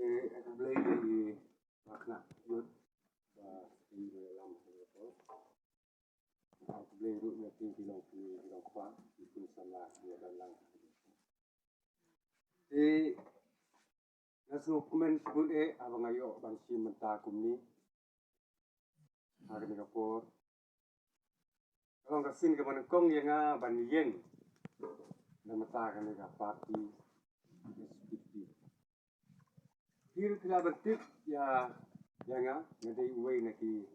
Blay di makna yun ba di lam ko blay ru na tilong pa itu sama dia dalang nasu komen sebut abang ayo bang si menta kumni hari ni kapor kalau kasin ke mana kong yang ban yen na mata kan ni parti SPP kira bentuk ya yang ngadi uai naki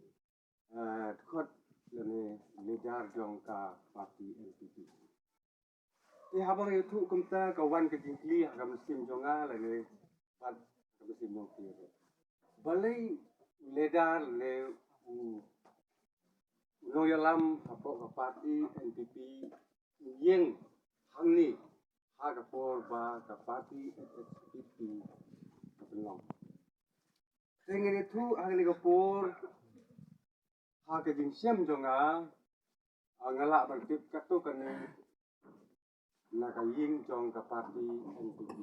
khot lene lejar jong ka parti NPP habang itu kumta kawan ke jingkli agam sim jonga lene pat agam sim jong kiri balai ledar le loyalam apa ka parti NPP yen hangni haga por ba ka parti SPP kapelong dengan itu ahli kapur haga jingsiam jonga ngalak bentuk katu kan nakaying jong ka parti NPP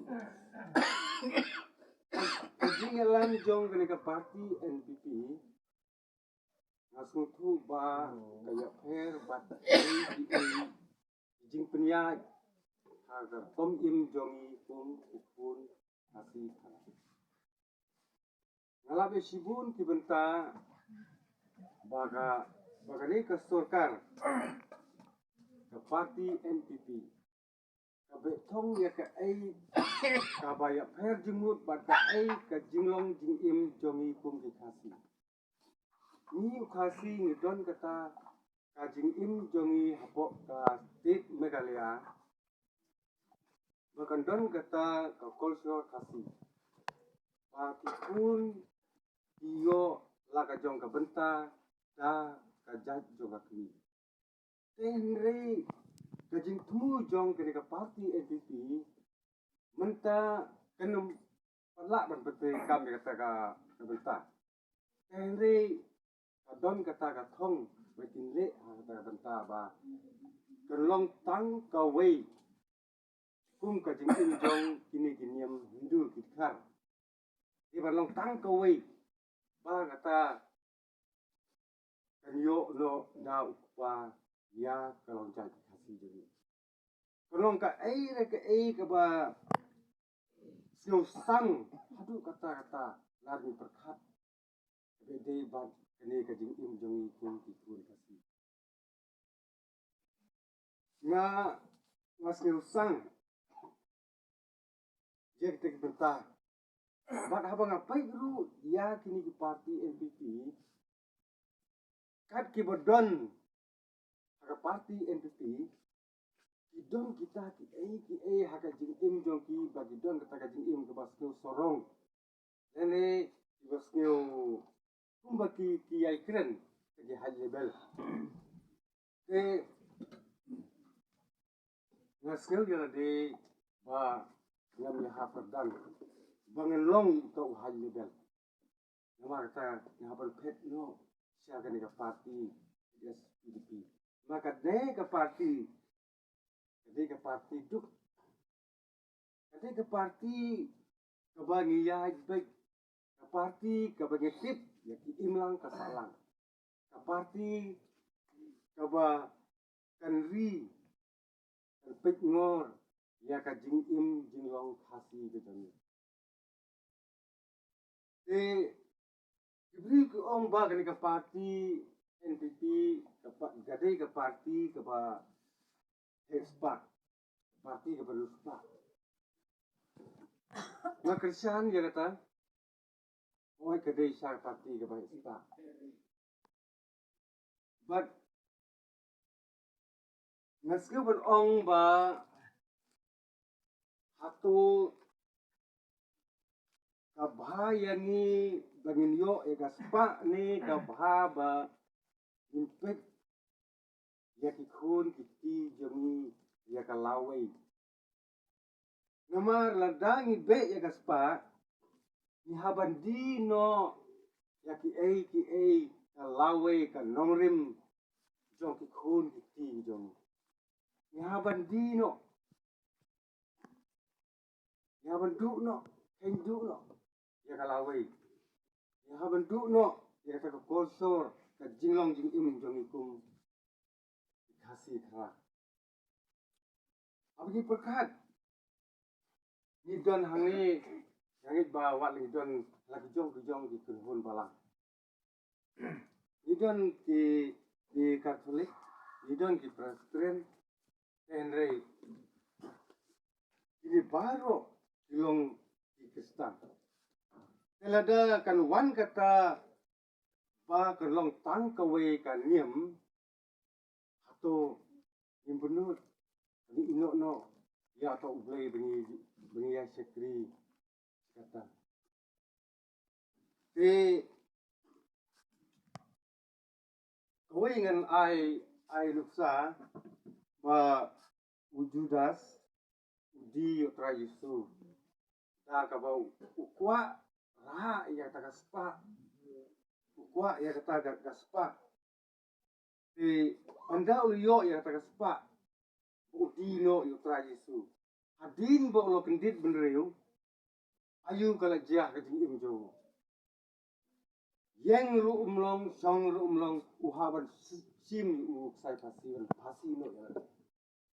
kajingalan jong ka parti NPP ngasutu ba kaya per bata jing penyai haga kom im jongi pun upun hati ngalabe sibun kibenta baga ni kasurkar ke parti NPP kabe thong ya ka ai kabaya pher jingmut ba ka ai ka jinglong jingim jongi pum ki khasi ni khasi ni don kata ka jingim jongi hapo ka state Meghalaya bahkan don kata ka kulsur khasi pa ki pun iyo laka jong ka benta da ka jaj jong ka kini tenre kajing tu jong ke parti NPP menta kenum palak ban bete kam kata ka benta tenre don kata ka thong betin le kata ka benta ba kelong tang ka wei kum kajing jong kini kiniam Hindu kitkar di balong tang ka wei ba kata kanyo no na uppa ya kalau jaj kasih jadi kalau ka ai ka ba siu sang aduh kata lari berkat bede ba kene ka jing im jong pun tikun kasih nga siu sang je kita bentar bat habang apa dulu ya kini di parti NPP kat ki bodon ka parti NPP idon kita ki haka jing im jong ki bagi don kata ka jing im ke basku sorong lene basku kumbaki ki ai kren ke high level ke ngaskil jala de ba ngam ya haperdan bangen long to high level nama kata ngapal pet no siaga ni ka parti SPP maka de ka parti Ketika parti itu, ketika parti kebangi ya baik, ke parti kebangi tip ya ki imlang kasalang, ke parti keba kanri, pek ngor ya ka jing im jinglong khasi betani. Diberi ke ong ba ketika parti NPP gade ke parti keba Hespak, parti kepada Hespak. Nah Kristian dia kata, oh kedai syar parti kepada Hespak. But ngaske berong ba hatu kabhayani bangin yo Hespak ni kabha ba impek ya kikun kiti jami ya kalawai nama ladangi be ya kaspa ni habandi no ya ki kalawai ka nongrim jong kikun kiti jong ni habandi no ya bandu no hendu no ya kalawai. Ya haben du no ya kata kolsor ka jinglong jing im jong ikum kasih kara. Abgi perkat. Nidon hangi hangi bawa nidon lagi jong di kunhun balang. Nidon di Katolik, nidon di Protestan, Henry. Ini baru ilong di Kristen. Kalau ada kan wan kata ba kan long tang kawe kan niem atau yang benar ni ino no ya atau ublay bengi ya sekri kata. Kawe ngan ai luksa ba wujudas di otra Yesus. Dah kabau ukwa ra ya kata spa. Ukwa ya kata gaspa. Anda uliyo ya kata gaspa. Udino ya otra Yesus. Hadin ba ulo kendit benreu. Ayu kala jiah ka jing imjo. Yang ru umlong song ru umlong uhaban sim u sai pasi no ya.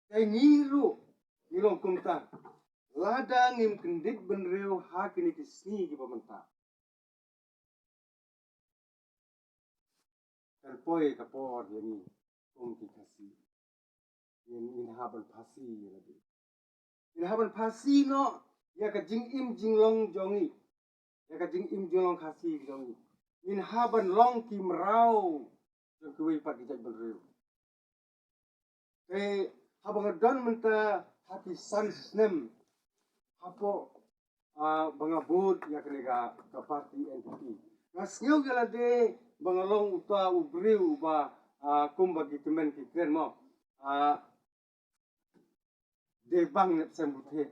Kay ngiru ngilong kumta. Ladang im kendit benreu hakini kisni ki pamenta. Terpoi kapor yani ki kasi. Yang inhaban pasi lagi. Inhaban pasi no ya ka jing im jinglong jongi. Ya ka jing im jinglong kasi jongi. Inhaban long ki merau jong kuwi pat dijak benreu. Habang don menta hati sansnem hapo bangabud ya kenega ka party entity. Ngasnyo gala de bangalong uta ubriu ba kumba ki temen ki kren mo. De bang sembuthe.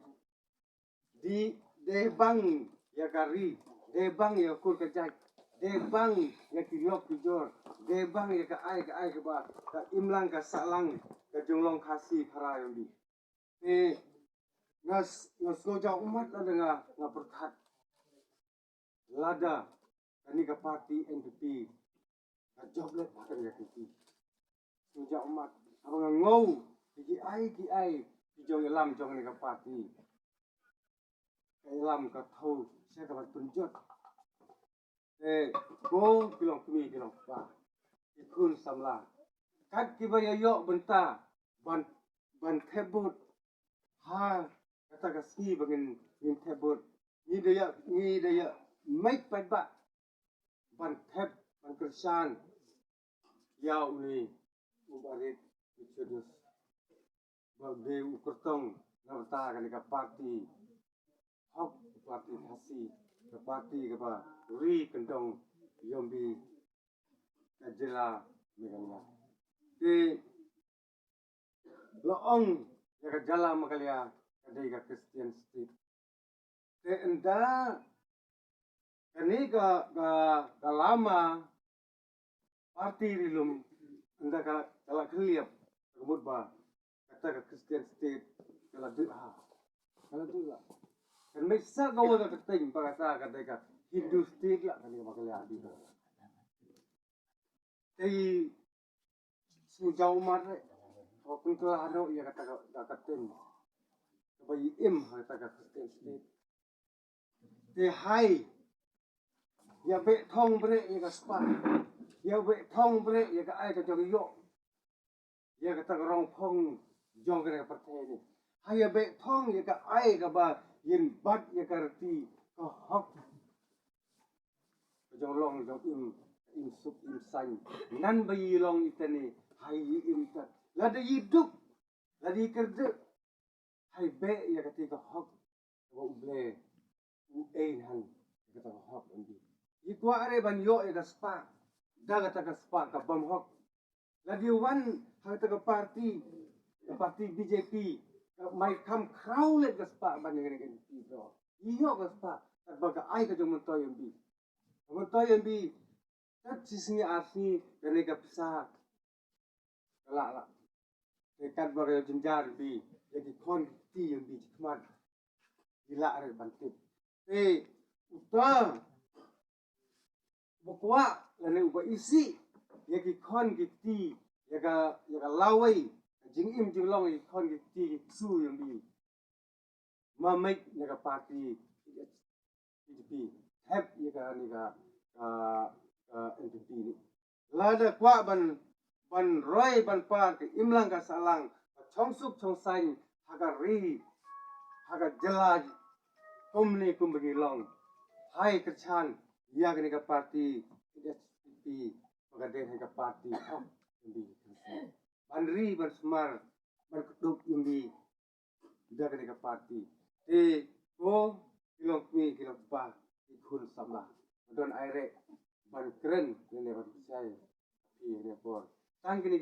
De bang ya kari, de bang ya kur kajak. De bang ya kilok kijor, de bang ya ka ai ke ba ka imlang ka salang ka jonglong kasi khara yombi. Ngas ngoja umat la nga perkat. Lada kani ka party NDP. Ka joblet akan ya kiti. Ngoja umat abang ngau ki ai jong lam jong ni ka party. Lam ka thau saya ka tunjot. Go kilong kumi kilong pa. Ikun samla. Kat kiba yo benta ban tebut ha kata kasi bagin in tebut ni daya make pa ba ban teb ban kersan ya uni ubarit ichudus bagde ukertong nabta kan ka party hok party hasi ka party ka ba ri kendong yombi kajela megala loong ya ka jala makalya kadai ka Christian state. Enda kani ka lama party rilum enda kala kliap kebut ba kata ka Christian state kala lah kan mesa kau ka keting pakata kadai ka Hindu state lah kani makalya di ka. Ei sujau mare Waktu telah ada ia kata tem, kebayi kata Christian state. Hai, ya be thong bre ia kaspa, ya be thong bre ia ka ai ka jong yo, ia kata rong phong jong kena percaya ni. Hai ya be thong ia ka ai ka ba yin bat ia ka reti ka hok, jong long jong im sup im san, nan bayi long itani hai im tat. Lada hidup, lada kerja. Hai be ya ketika hok, wa uble, han kata hok undi. Itu are ban yo ya spa, dah kata spa ka bam hok. Ladi wan kata ka party BJP, mai kam crowd ka spa ban yang ini itu. Iyo ka spa, baga ai ka jom toy undi. Montoy undi, tat sisnya arsi kene ka pisah. Kalak. Dekat bagai jenjar bi, jadi kon ti yang bi cekmat, gila ada bantit. uta bukwa lane uba isi ya ki khon ki ti ya ka lawai jing im jing long ki khon ki ti ki su yang bi ma make ya ka party PDP have ya ka ni ka NPP ni lada kwa ban roi ban par ke imlang ka salang chong suk chong sain haga ri haga jela kumni kumbagi long hai kerchan ya ka party PDP magade ka party di ban ri ban smar ban kuduk yumbi da ka party ko kilong mi kilong pa ikun sama don aire ban keren ne ban sai pi ne por tang kini